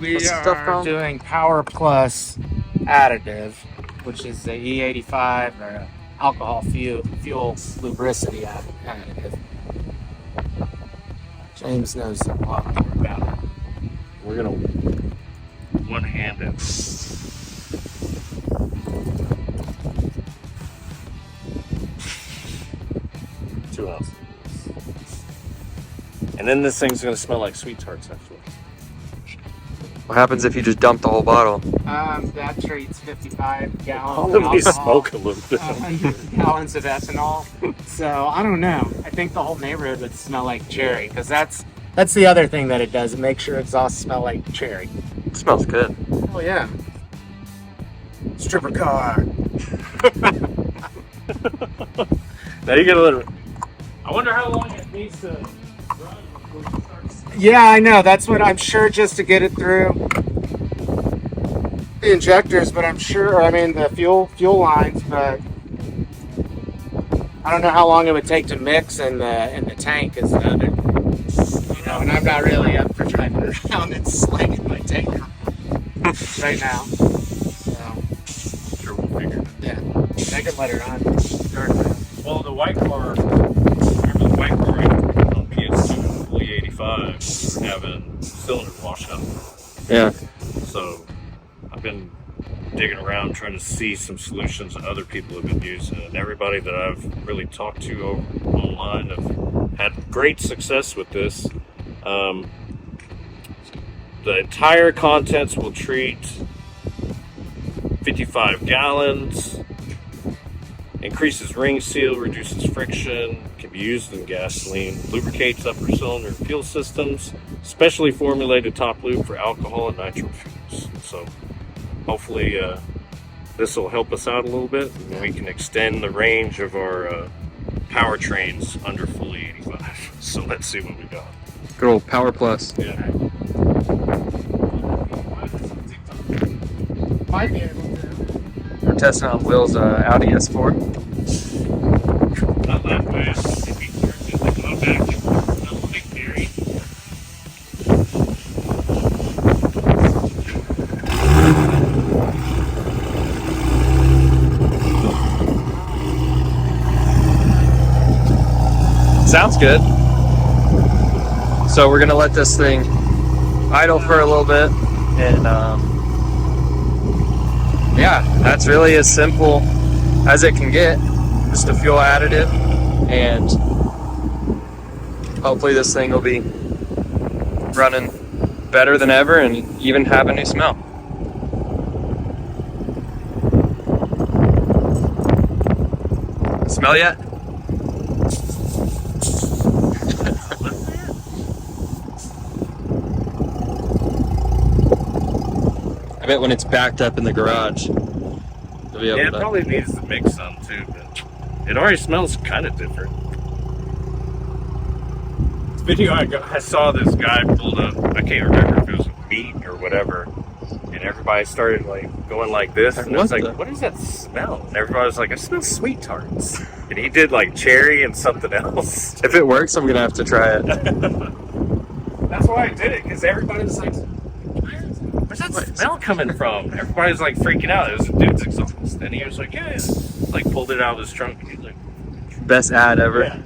We What's the stuff are called? doing Power Plus Additive, which is the E85 or alcohol fuel lubricity additive. James knows a lot more about it. We're gonna one-hand it. 2 ounces. And then this thing's gonna smell like sweet tarts afterwards. What happens if you just dump the whole bottle? That treats 55 gallons of Probably alcohol, smoke a little bit. 100 gallons of ethanol. So I don't know. I think the whole neighborhood would smell like cherry, because that's the other thing that it does. It makes your exhaust smell like cherry. It smells good. Oh yeah. Stripper car. Now you gotta let it. I wonder how long it needs to run before it starts. Yeah, I know. That's what I'm sure, just to get it through the injectors, but I'm sure, I mean, the fuel lines, but I don't know how long it would take to mix in the tank is the other, you know, and I'm not really up for driving around and slinging my tank right now. So, Sure, we'll figure it out. yeah, I can let her on. Start it up. Well, the white car, remember the white car on PS2, fully 85, we were having cylinder wash up. Yeah. So I've been digging around trying to see some solutions that other people have been using, and everybody that I've really talked to over online have had great success with this. The entire contents will treat 55 gallons, increases ring seal, reduces friction, can be used in gasoline, lubricates upper cylinder and fuel systems, specially formulated top lube for alcohol and nitro fuels. So hopefully this will help us out a little bit, and we can extend the range of our powertrains under fully 85. So let's see what we got. Good old Power Plus. Yeah. Might be able to. We're testing on Will's Audi S4. Not that fast. If he turns it like a back, not like Gary. Sounds good. So we're gonna let this thing idle for a little bit, and yeah, that's really as simple as it can get. Just a fuel additive, and hopefully this thing will be running better than ever and even have a new smell. Smell yet? I bet when it's backed up in the garage, you'll be able Yeah, it to. probably needs to mix some too, but it already smells kind of different. This video I saw this guy pulled up, I can't remember if it was meat or whatever, and everybody started like going like this, and I was like, what does that smell? And everybody was like, I smell sweet tarts. And he did like cherry and something else. If it works, I'm gonna have to try it. That's why I did it, because everybody was like, where's that smell coming from? Everybody was like freaking out. It was a dude's exhaust. And he was like, yeah, yeah. Like pulled it out of his trunk. He's like, Best ad ever. yeah.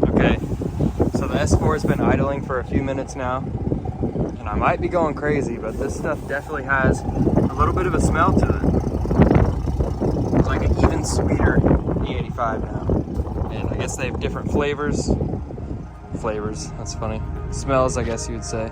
Okay, so the S4 has been idling for a few minutes now, and I might be going crazy, but this stuff definitely has a little bit of a smell to it. It's like an even sweeter E85 now, and I guess they have different flavors. That's funny. Smells, I guess you would say.